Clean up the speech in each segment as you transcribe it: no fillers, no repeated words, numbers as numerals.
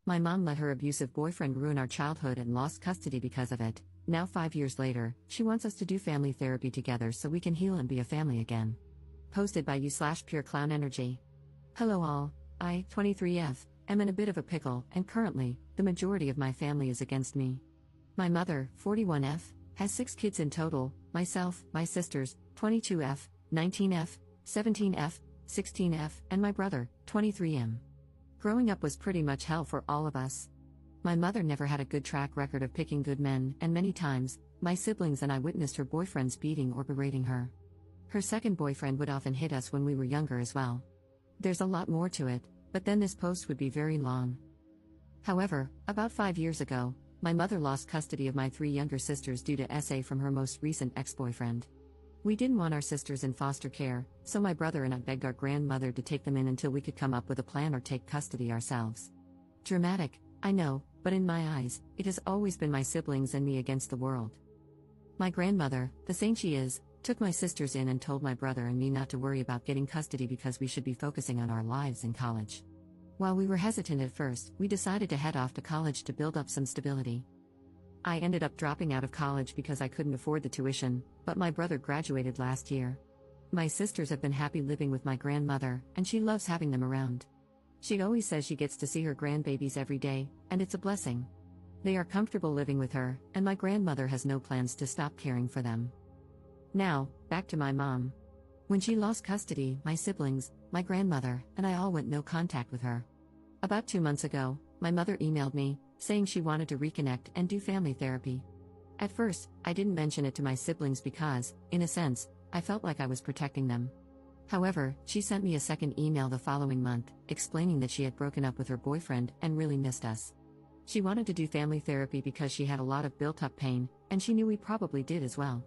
My mom let her abusive boyfriend ruin our childhood and lost custody because of it. Now 5 years later, she wants us to do family therapy together so we can heal and be a family again. Posted by you/Pure Clown Energy. Hello all, I, 23F, am in a bit of a pickle, and currently, the majority of my family is against me. My mother, 41F, has 6 kids in total, myself, my sisters, 22F, 19F, 17F, 16F, and my brother, 23M. Growing up was pretty much hell for all of us. My mother never had a good track record of picking good men, and many times, my siblings and I witnessed her boyfriends beating or berating her. Her second boyfriend would often hit us when we were younger as well. There's a lot more to it, but then this post would be very long. However, about 5 years ago, my mother lost custody of my 3 younger sisters due to SA from her most recent ex-boyfriend. We didn't want our sisters in foster care, so my brother and I begged our grandmother to take them in until we could come up with a plan or take custody ourselves. Dramatic, I know, but in my eyes, it has always been my siblings and me against the world. My grandmother, the saint she is, took my sisters in and told my brother and me not to worry about getting custody because we should be focusing on our lives in college. While we were hesitant at first, we decided to head off to college to build up some stability. I ended up dropping out of college because I couldn't afford the tuition, but my brother graduated last year. My sisters have been happy living with my grandmother, and she loves having them around. She always says she gets to see her grandbabies every day, and it's a blessing. They are comfortable living with her, and my grandmother has no plans to stop caring for them. Now, back to my mom. When she lost custody, my siblings, my grandmother, and I all went no contact with her. About 2 months ago, my mother emailed me, saying she wanted to reconnect and do family therapy. At first, I didn't mention it to my siblings because, in a sense, I felt like I was protecting them. However, she sent me a second email the following month, explaining that she had broken up with her boyfriend and really missed us. She wanted to do family therapy because she had a lot of built-up pain, and she knew we probably did as well.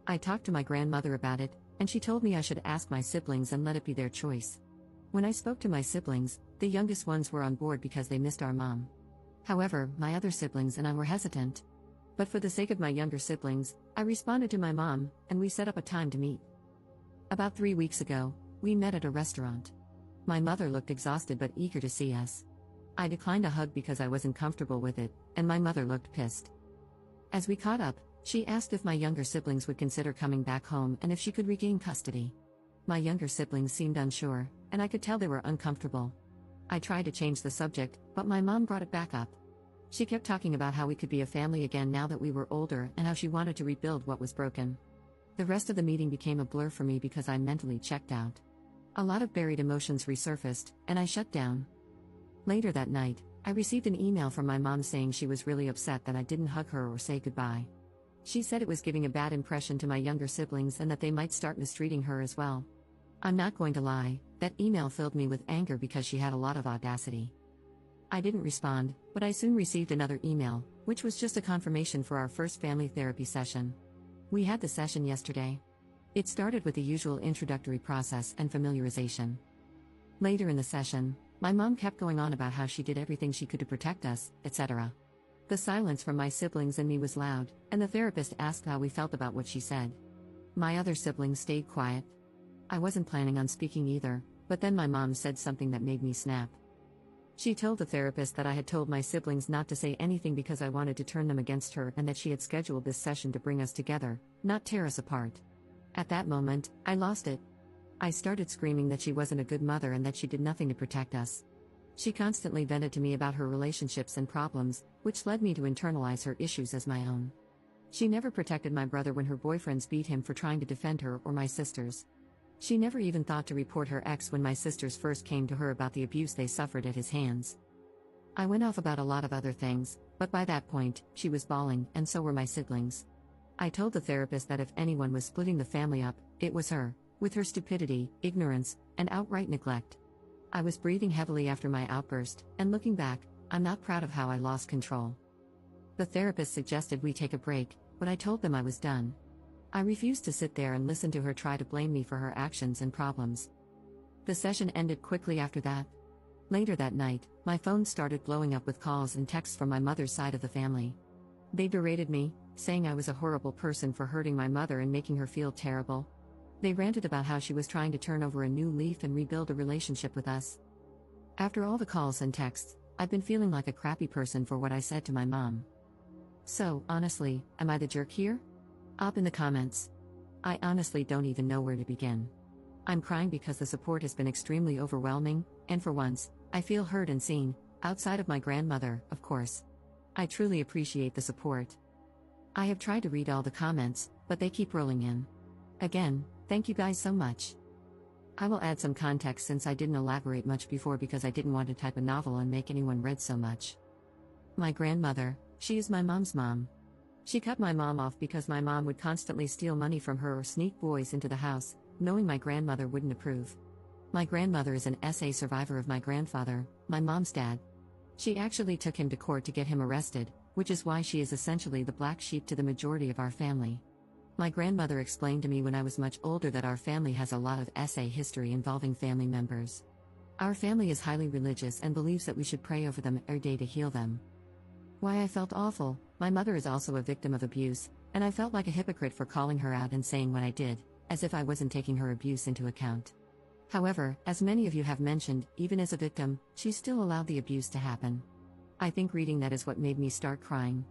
I talked to my grandmother about it, and she told me I should ask my siblings and let it be their choice. When I spoke to my siblings, the youngest ones were on board because they missed our mom. However, my other siblings and I were hesitant. But for the sake of my younger siblings, I responded to my mom, and we set up a time to meet. About 3 weeks ago, we met at a restaurant. My mother looked exhausted but eager to see us. I declined a hug because I wasn't comfortable with it, and my mother looked pissed. As we caught up, she asked if my younger siblings would consider coming back home and if she could regain custody. My younger siblings seemed unsure, and I could tell they were uncomfortable. I tried to change the subject, but my mom brought it back up. She kept talking about how we could be a family again now that we were older and how she wanted to rebuild what was broken. The rest of the meeting became a blur for me because I mentally checked out. A lot of buried emotions resurfaced, and I shut down. Later that night, I received an email from my mom saying she was really upset that I didn't hug her or say goodbye. She said it was giving a bad impression to my younger siblings and that they might start mistreating her as well. I'm not going to lie, that email filled me with anger because she had a lot of audacity. I didn't respond, but I soon received another email, which was just a confirmation for our first family therapy session. We had the session yesterday. It started with the usual introductory process and familiarization. Later in the session, my mom kept going on about how she did everything she could to protect us, etc. The silence from my siblings and me was loud, and the therapist asked how we felt about what she said. My other siblings stayed quiet. I wasn't planning on speaking either, but then my mom said something that made me snap. She told the therapist that I had told my siblings not to say anything because I wanted to turn them against her and that she had scheduled this session to bring us together, not tear us apart. At that moment, I lost it. I started screaming that she wasn't a good mother and that she did nothing to protect us. She constantly vented to me about her relationships and problems, which led me to internalize her issues as my own. She never protected my brother when her boyfriends beat him for trying to defend her or my sisters. She never even thought to report her ex when my sisters first came to her about the abuse they suffered at his hands. I went off about a lot of other things, but by that point, she was bawling, and so were my siblings. I told the therapist that if anyone was splitting the family up, it was her, with her stupidity, ignorance, and outright neglect. I was breathing heavily after my outburst, and looking back, I'm not proud of how I lost control. The therapist suggested we take a break, but I told them I was done. I refused to sit there and listen to her try to blame me for her actions and problems. The session ended quickly after that. Later that night, my phone started blowing up with calls and texts from my mother's side of the family. They berated me, saying I was a horrible person for hurting my mother and making her feel terrible. They ranted about how she was trying to turn over a new leaf and rebuild a relationship with us. After all the calls and texts, I've been feeling like a crappy person for what I said to my mom. So, honestly, am I the jerk here? Up in the comments. I honestly don't even know where to begin. I'm crying because the support has been extremely overwhelming, and for once, I feel heard and seen, outside of my grandmother, of course. I truly appreciate the support. I have tried to read all the comments, but they keep rolling in. Again, thank you guys so much. I will add some context since I didn't elaborate much before because I didn't want to type a novel and make anyone read so much. My grandmother, she is my mom's mom. She cut my mom off because my mom would constantly steal money from her or sneak boys into the house, knowing my grandmother wouldn't approve. My grandmother is an SA survivor of my grandfather, my mom's dad. She actually took him to court to get him arrested, which is why she is essentially the black sheep to the majority of our family. My grandmother explained to me when I was much older that our family has a lot of SA history involving family members. Our family is highly religious and believes that we should pray over them every day to heal them. Why I felt awful, my mother is also a victim of abuse, and I felt like a hypocrite for calling her out and saying what I did, as if I wasn't taking her abuse into account. However, as many of you have mentioned, even as a victim, she still allowed the abuse to happen. I think reading that is what made me start crying.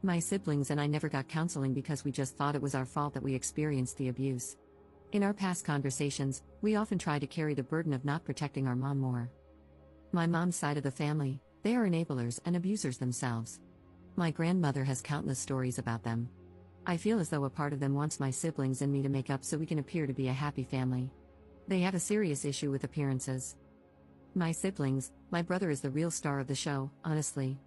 My siblings and I never got counseling because we just thought it was our fault that we experienced the abuse. In our past conversations, we often try to carry the burden of not protecting our mom more. My mom's side of the family, they are enablers and abusers themselves. My grandmother has countless stories about them. I feel as though a part of them wants my siblings and me to make up so we can appear to be a happy family. They have a serious issue with appearances. My siblings, my brother is the real star of the show, honestly.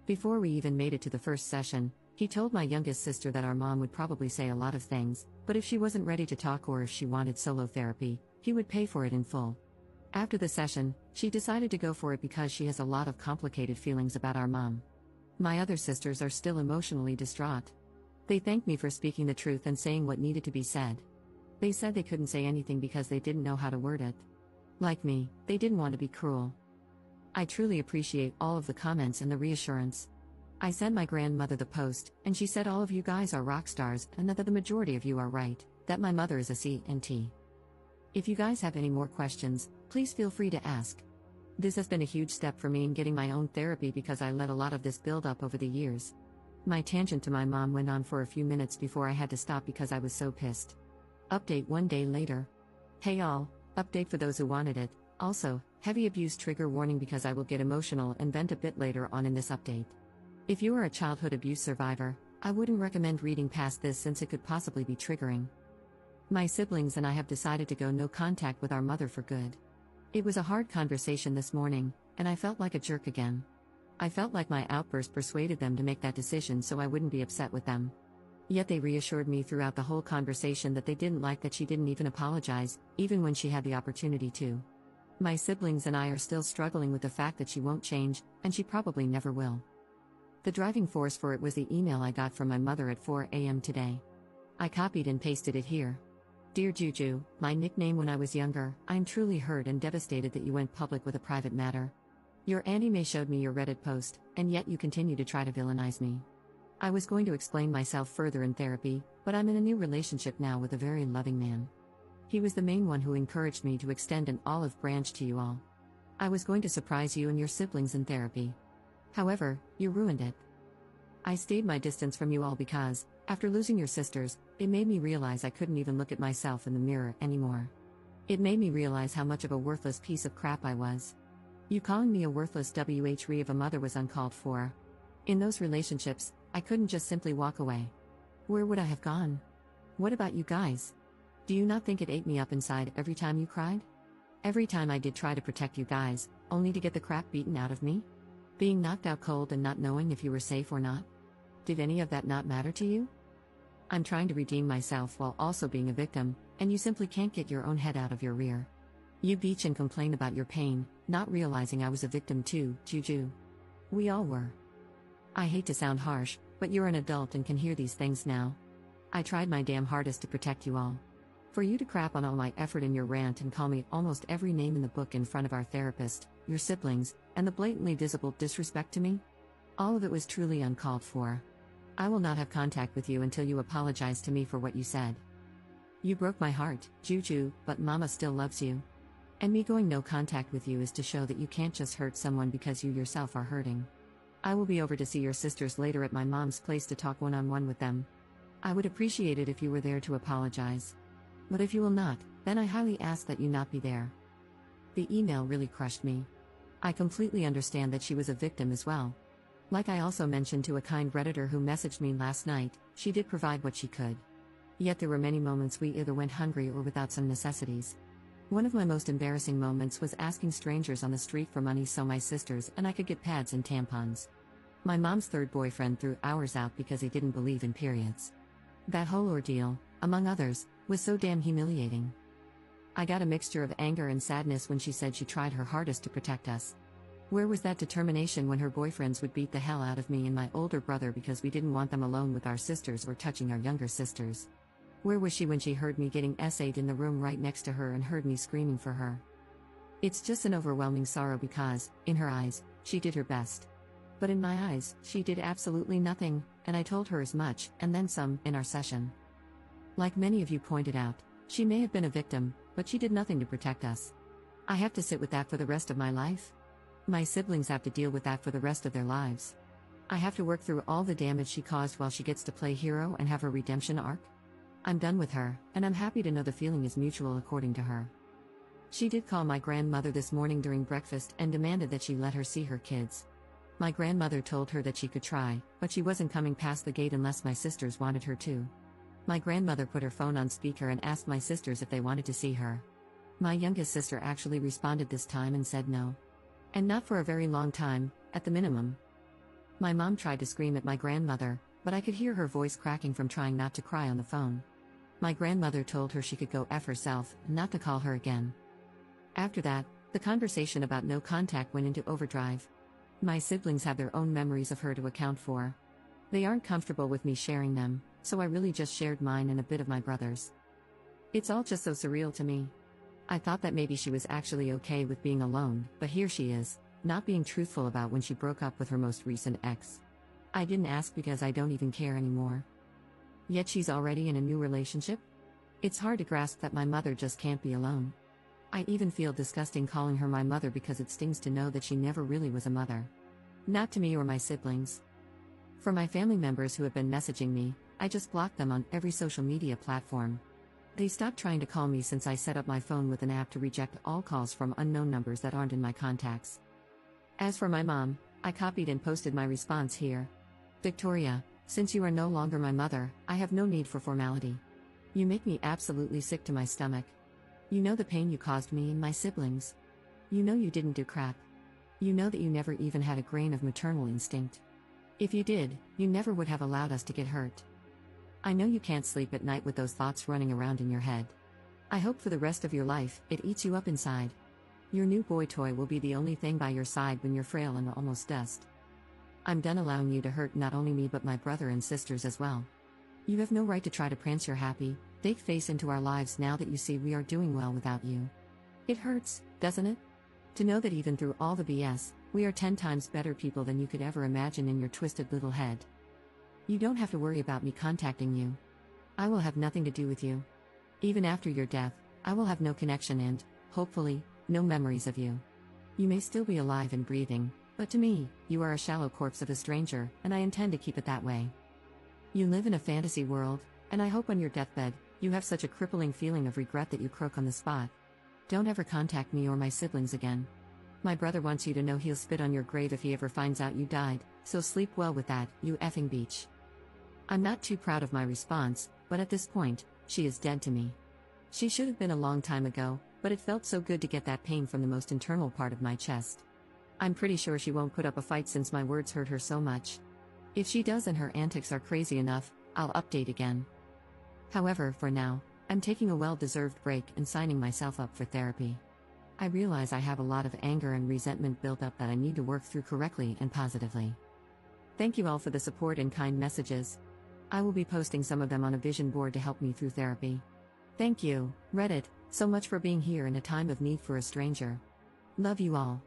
Before we even made it to the first session, he told my youngest sister that our mom would probably say a lot of things, but if she wasn't ready to talk or if she wanted solo therapy, he would pay for it in full. After the session, she decided to go for it because she has a lot of complicated feelings about our mom. My other sisters are still emotionally distraught. They thanked me for speaking the truth and saying what needed to be said. They said they couldn't say anything because they didn't know how to word it. Like me, they didn't want to be cruel. I truly appreciate all of the comments and the reassurance. I sent my grandmother the post, and she said all of you guys are rock stars and that the majority of you are right, that my mother is a C&T. If you guys have any more questions, please feel free to ask. This has been a huge step for me in getting my own therapy because I let a lot of this build up over the years. My tangent to my mom went on for a few minutes before I had to stop because I was so pissed. Update 1 day later. Hey all, update for those who wanted it. Also, heavy abuse trigger warning because I will get emotional and vent a bit later on in this update. If you are a childhood abuse survivor, I wouldn't recommend reading past this since it could possibly be triggering. My siblings and I have decided to go no contact with our mother for good. It was a hard conversation this morning, and I felt like a jerk again. I felt like my outburst persuaded them to make that decision so I wouldn't be upset with them. Yet they reassured me throughout the whole conversation that they didn't like that she didn't even apologize, even when she had the opportunity to. My siblings and I are still struggling with the fact that she won't change, and she probably never will. The driving force for it was the email I got from my mother at 4 a.m. today. I copied and pasted it here. Dear Juju, my nickname when I was younger, I am truly hurt and devastated that you went public with a private matter. Your Auntie May showed me your Reddit post, and yet you continue to try to villainize me. I was going to explain myself further in therapy, but I'm in a new relationship now with a very loving man. He was the main one who encouraged me to extend an olive branch to you all. I was going to surprise you and your siblings in therapy. However, you ruined it. I stayed my distance from you all because, after losing your sisters, it made me realize I couldn't even look at myself in the mirror anymore. It made me realize how much of a worthless piece of crap I was. You calling me a worthless WHRE of a mother was uncalled for. In those relationships, I couldn't just simply walk away. Where would I have gone? What about you guys? Do you not think it ate me up inside every time you cried? Every time I did try to protect you guys, only to get the crap beaten out of me? Being knocked out cold and not knowing if you were safe or not? Did any of that not matter to you? I'm trying to redeem myself while also being a victim, and you simply can't get your own head out of your rear. You bitch and complain about your pain, not realizing I was a victim too, Juju. We all were. I hate to sound harsh, but you're an adult and can hear these things now. I tried my damn hardest to protect you all. For you to crap on all my effort in your rant and call me almost every name in the book in front of our therapist, your siblings, and the blatantly visible disrespect to me? All of it was truly uncalled for. I will not have contact with you until you apologize to me for what you said. You broke my heart, Juju, but Mama still loves you. And me going no contact with you is to show that you can't just hurt someone because you yourself are hurting. I will be over to see your sisters later at my mom's place to talk one-on-one with them. I would appreciate it if you were there to apologize. But if you will not, then I highly ask that you not be there. The email really crushed me. I completely understand that she was a victim as well. Like I also mentioned to a kind Redditor who messaged me last night, she did provide what she could. Yet there were many moments we either went hungry or without some necessities. One of my most embarrassing moments was asking strangers on the street for money so my sisters and I could get pads and tampons. My mom's third boyfriend threw ours out because he didn't believe in periods. That whole ordeal, among others, was so damn humiliating. I got a mixture of anger and sadness when she said she tried her hardest to protect us. Where was that determination when her boyfriends would beat the hell out of me and my older brother because we didn't want them alone with our sisters or touching our younger sisters? Where was she when she heard me getting essayed in the room right next to her and heard me screaming for her? It's just an overwhelming sorrow because, in her eyes, she did her best. But in my eyes, she did absolutely nothing, and I told her as much, and then some, in our session. Like many of you pointed out, she may have been a victim, but she did nothing to protect us. I have to sit with that for the rest of my life? My siblings have to deal with that for the rest of their lives. I have to work through all the damage she caused while she gets to play hero and have her redemption arc? I'm done with her, and I'm happy to know the feeling is mutual according to her. She did call my grandmother this morning during breakfast and demanded that she let her see her kids. My grandmother told her that she could try, but she wasn't coming past the gate unless my sisters wanted her to. My grandmother put her phone on speaker and asked my sisters if they wanted to see her. My youngest sister actually responded this time and said no. And not for a very long time, at the minimum. My mom tried to scream at my grandmother, but I could hear her voice cracking from trying not to cry on the phone. My grandmother told her she could go F herself, not to call her again. After that, the conversation about no contact went into overdrive. My siblings have their own memories of her to account for. They aren't comfortable with me sharing them, so I really just shared mine and a bit of my brother's. It's all just so surreal to me. I thought that maybe she was actually okay with being alone, but here she is, not being truthful about when she broke up with her most recent ex. I didn't ask because I don't even care anymore. Yet she's already in a new relationship? It's hard to grasp that my mother just can't be alone. I even feel disgusting calling her my mother because it stings to know that she never really was a mother. Not to me or my siblings. For my family members who have been messaging me, I just blocked them on every social media platform. They stopped trying to call me since I set up my phone with an app to reject all calls from unknown numbers that aren't in my contacts. As for my mom, I copied and posted my response here. Victoria, since you are no longer my mother, I have no need for formality. You make me absolutely sick to my stomach. You know the pain you caused me and my siblings. You know you didn't do crap. You know that you never even had a grain of maternal instinct. If you did, you never would have allowed us to get hurt. I know you can't sleep at night with those thoughts running around in your head. I hope for the rest of your life, it eats you up inside. Your new boy toy will be the only thing by your side when you're frail and almost dust. I'm done allowing you to hurt not only me but my brother and sisters as well. You have no right to try to prance your happy, fake face into our lives now that you see we are doing well without you. It hurts, doesn't it? To know that even through all the BS, we are 10 times better people than you could ever imagine in your twisted little head. You don't have to worry about me contacting you. I will have nothing to do with you. Even after your death, I will have no connection and, hopefully, no memories of you. You may still be alive and breathing, but to me, you are a shallow corpse of a stranger, and I intend to keep it that way. You live in a fantasy world, and I hope on your deathbed, you have such a crippling feeling of regret that you croak on the spot. Don't ever contact me or my siblings again. My brother wants you to know he'll spit on your grave if he ever finds out you died, so sleep well with that, you effing beach. I'm not too proud of my response, but at this point, she is dead to me. She should have been a long time ago, but it felt so good to get that pain from the most internal part of my chest. I'm pretty sure she won't put up a fight since my words hurt her so much. If she does and her antics are crazy enough, I'll update again. However, for now, I'm taking a well-deserved break and signing myself up for therapy. I realize I have a lot of anger and resentment built up that I need to work through correctly and positively. Thank you all for the support and kind messages. I will be posting some of them on a vision board to help me through therapy. Thank you, Reddit, so much for being here in a time of need for a stranger. Love you all.